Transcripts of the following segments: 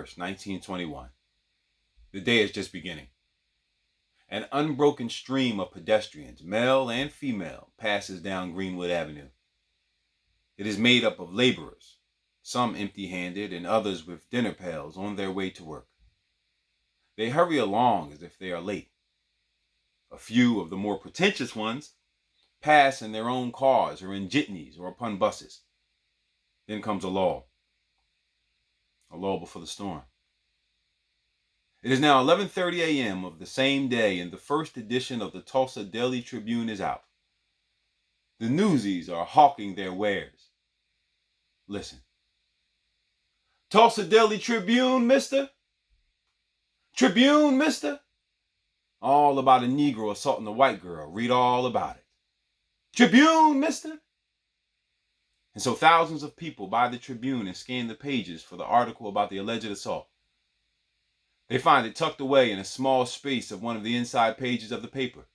1st, 1921. The day is just beginning. An unbroken stream of pedestrians, male and female, passes down Greenwood Avenue. It is made up of laborers, some empty-handed and others with dinner pails on their way to work. They hurry along as if they are late. A few of the more pretentious ones pass in their own cars or in jitneys or upon buses. Then comes a lull before the storm. It is now 11:30 a.m. of the same day, and the first edition of the Tulsa Daily Tribune is out. The newsies are hawking their wares. Listen. Tulsa Daily Tribune, mister? Tribune, mister? All about a Negro assaulting a white girl. Read all about it. Tribune, mister? And so thousands of people buy the Tribune and scan the pages for the article about the alleged assault. They find it tucked away in a small space of one of the inside pages of the paper.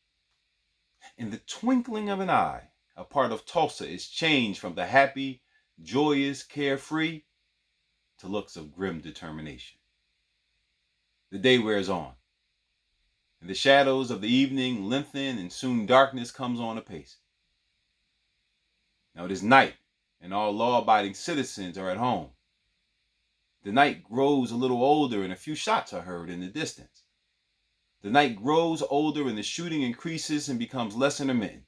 In the twinkling of an eye, a part of Tulsa is changed from the happy, joyous, carefree to looks of grim determination. The day wears on, and the shadows of the evening lengthen, and soon darkness comes on apace. Now it is night, and all law-abiding citizens are at home. The night grows a little older, and a few shots are heard in the distance. The night grows older, and the shooting increases and becomes less intermittent.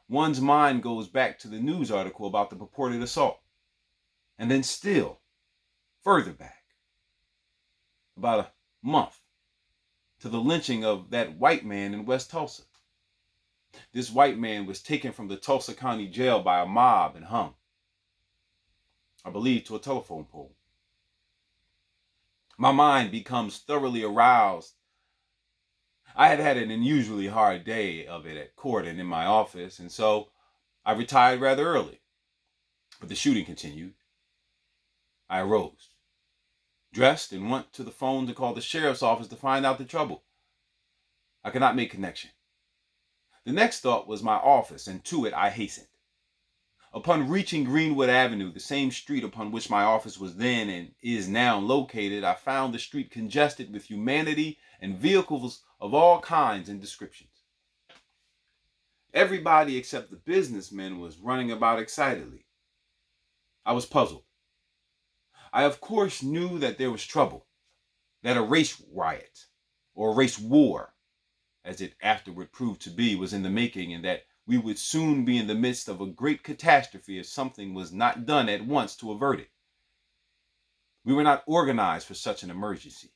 One's mind goes back to the news article about the purported assault, and then still further back, about a month, to the lynching of that white man in West Tulsa. This white man was taken from the Tulsa County Jail by a mob and hung, I believe, to a telephone pole. My mind becomes thoroughly aroused. I had had an unusually hard day of it at court and in my office, and so I retired rather early. But the shooting continued. I arose, dressed, and went to the phone to call the sheriff's office to find out the trouble. I could not make connection. The next thought was my office, and to it I hastened. Upon reaching Greenwood Avenue, the same street upon which my office was then and is now located, I found the street congested with humanity and vehicles of all kinds and descriptions. Everybody except the businessmen was running about excitedly. I was puzzled. I, of course, knew that there was trouble, that a race riot, or a race war, as it afterward proved to be, was in the making, and that we would soon be in the midst of a great catastrophe if something was not done at once to avert it. We were not organized for such an emergency.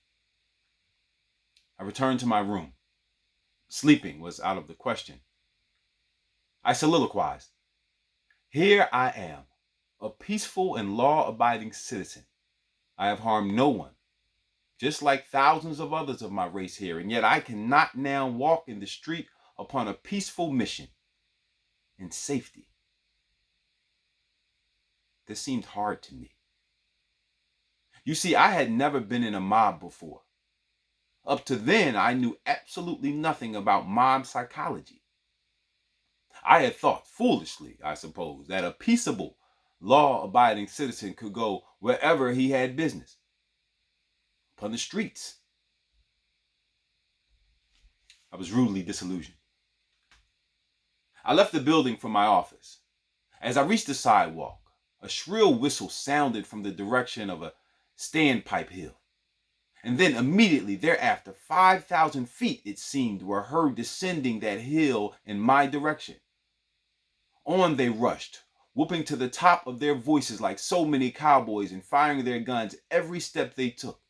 I returned to my room. Sleeping was out of the question. I soliloquized. Here I am, a peaceful and law-abiding citizen. I have harmed no one, just like thousands of others of my race here, and yet I cannot now walk in the street upon a peaceful mission in safety. This seemed hard to me. You see, I had never been in a mob before. Up to then, I knew absolutely nothing about mob psychology. I had thought, foolishly, I suppose, that a peaceable, law-abiding citizen could go wherever he had business. Upon the streets. I was rudely disillusioned. I left the building for my office. As I reached the sidewalk, a shrill whistle sounded from the direction of a standpipe hill. And then immediately thereafter, 5,000 feet, it seemed, were heard descending that hill in my direction. On they rushed, whooping to the top of their voices like so many cowboys and firing their guns every step they took.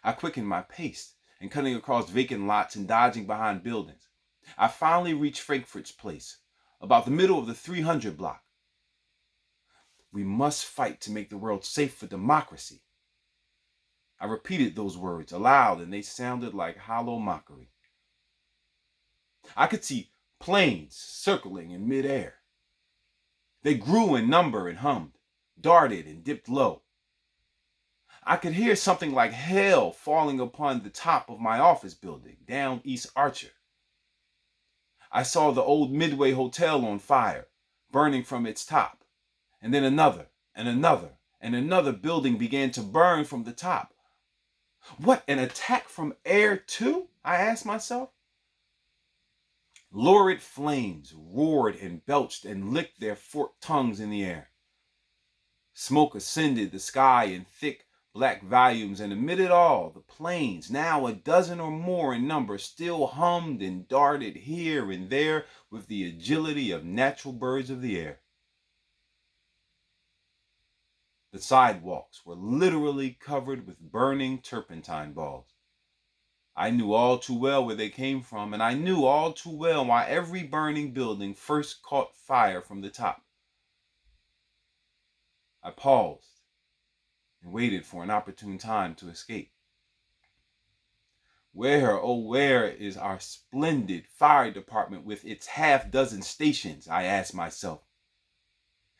I quickened my pace, and cutting across vacant lots and dodging behind buildings, I finally reached Frankfurt's place, about the middle of the 300 block. We must fight to make the world safe for democracy. I repeated those words aloud, and they sounded like hollow mockery. I could see planes circling in midair. They grew in number and hummed, darted and dipped low. I could hear something like hail falling upon the top of my office building down East Archer. I saw the old Midway Hotel on fire, burning from its top, and then another and another and another building began to burn from the top, What, an attack from air too? I asked myself. Lurid flames roared and belched and licked their forked tongues in the air. Smoke ascended the sky in thick black volumes, and amid it all, the planes, now a dozen or more in number, still hummed and darted here and there with the agility of natural birds of the air. The sidewalks were literally covered with burning turpentine balls. I knew all too well where they came from, and I knew all too well why every burning building first caught fire from the top. I paused and waited for an opportune time to escape. Where, oh where is our splendid fire department with its half-dozen stations, I asked myself.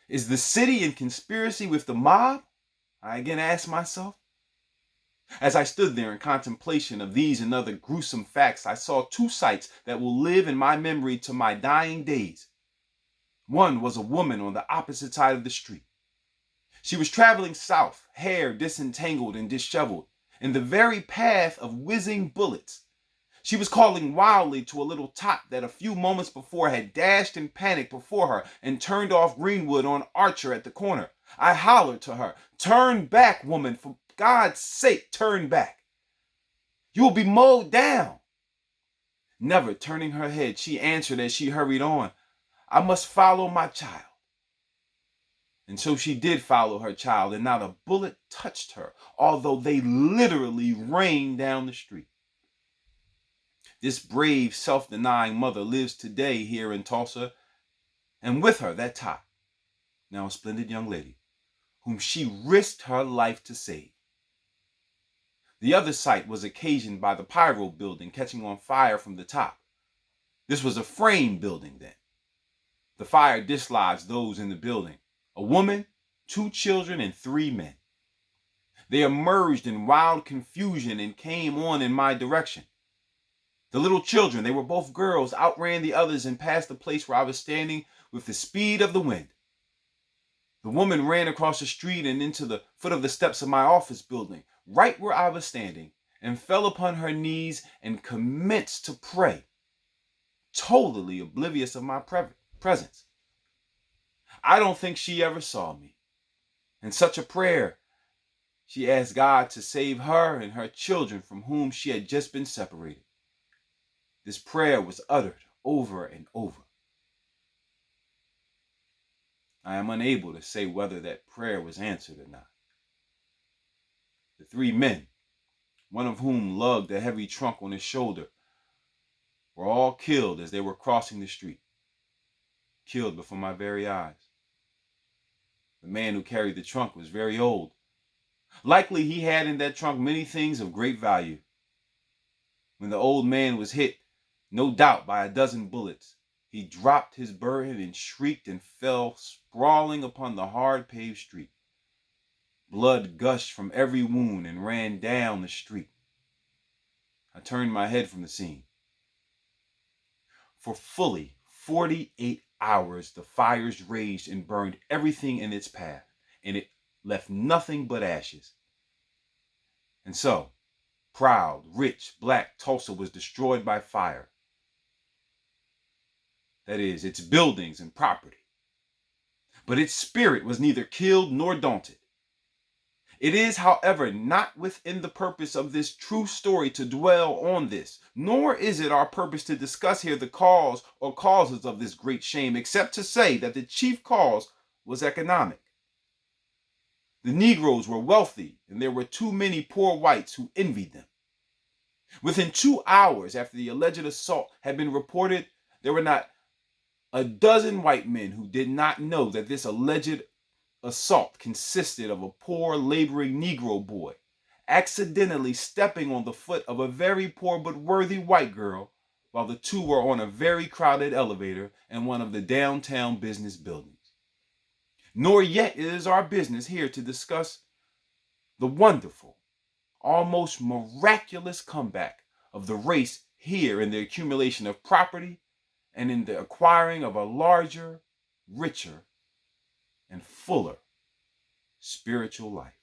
Is the city in conspiracy with the mob? I again asked myself. As I stood there in contemplation of these and other gruesome facts, I saw two sights that will live in my memory to my dying days. One was a woman on the opposite side of the street. She was traveling south, hair disentangled and disheveled, in the very path of whizzing bullets. She was calling wildly to a little tot that a few moments before had dashed in panic before her and turned off Greenwood on Archer at the corner. I hollered to her, "Turn back, woman, for God's sake, turn back. You will be mowed down." Never turning her head, she answered as she hurried on, "I must follow my child." And so she did follow her child, and not a bullet touched her, although they literally rained down the street. This brave, self-denying mother lives today here in Tulsa, and with her that tot, now a splendid young lady, whom she risked her life to save. The other sight was occasioned by the pyro building catching on fire from the top. This was a frame building then. The fire dislodged those in the building, a woman, 2 children, and 3 men. They emerged in wild confusion and came on in my direction. The little children, they were both girls, outran the others and passed the place where I was standing with the speed of the wind. The woman ran across the street and into the foot of the steps of my office building, right where I was standing, and fell upon her knees and commenced to pray, totally oblivious of my presence. I don't think she ever saw me. In such a prayer, she asked God to save her and her children from whom she had just been separated. This prayer was uttered over and over. I am unable to say whether that prayer was answered or not. The 3 men, one of whom lugged a heavy trunk on his shoulder, were all killed as they were crossing the street. Killed before my very eyes. The man who carried the trunk was very old. Likely he had in that trunk many things of great value. When the old man was hit, no doubt by a dozen bullets, he dropped his burden and shrieked and fell sprawling upon the hard paved street. Blood gushed from every wound and ran down the street. I turned my head from the scene. For fully 48 hours, the fires raged and burned everything in its path, and it left nothing but ashes. And so, proud, rich, black Tulsa was destroyed by fire. That is, its buildings and property. But its spirit was neither killed nor daunted. It is, however, not within the purpose of this true story to dwell on this, nor is it our purpose to discuss here the cause or causes of this great shame, except to say that the chief cause was economic. The Negroes were wealthy, and there were too many poor whites who envied them. Within 2 hours after the alleged assault had been reported, there were not a dozen white men who did not know that this alleged assault consisted of a poor laboring Negro boy accidentally stepping on the foot of a very poor but worthy white girl while the two were on a very crowded elevator in one of the downtown business buildings. Nor yet is our business here to discuss the wonderful, almost miraculous comeback of the race here in the accumulation of property and in the acquiring of a larger, richer, and fuller spiritual life.